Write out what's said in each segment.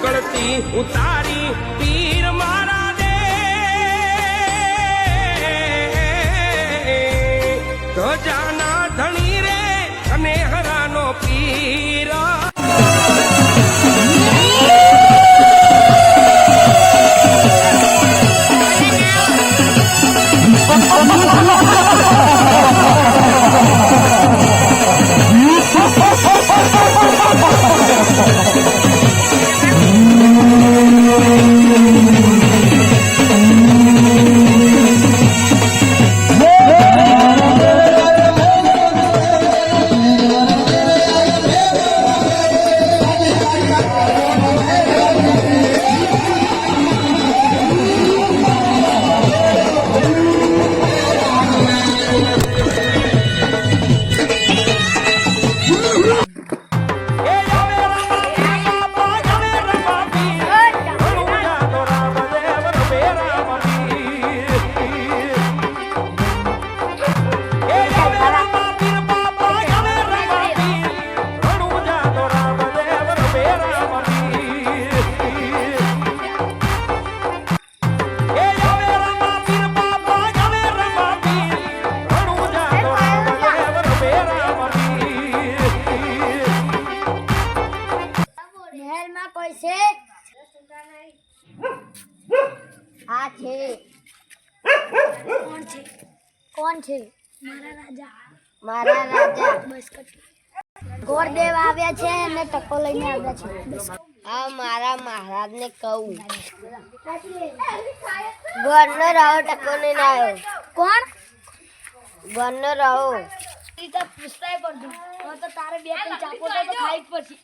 મોકળતી ઉતારી પીર મારા દે ગજાના ધણી રે અને હરાનો પીર કોણ છે? મારા રાજા બસ ગોરદેવ આવ્યા છે અને ટકો લઈને આવ્યા છે. આ મારા મહારાજ ને કહું ગોરનો રહો ટકો લઈને આવ્યો. કોણ ગોરનો રહો? પૂછતાય પડતું તો તારે બે ત્રણ ચાપો તો ખાઈ જ પડશે.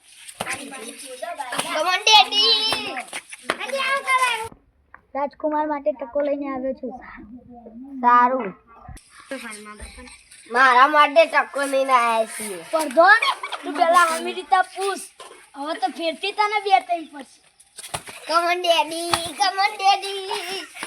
રાજકુમાર માટે ટકો લઈને આવ્યો છું. સારું, મારા માટે ટકો લઈને આવ્યા છીએ. પરધોન તું પેલા અમી રીતે પૂછ, હવે તો ફેરથી તને બે ત્રણ પડશે. Come on daddy, come on daddy.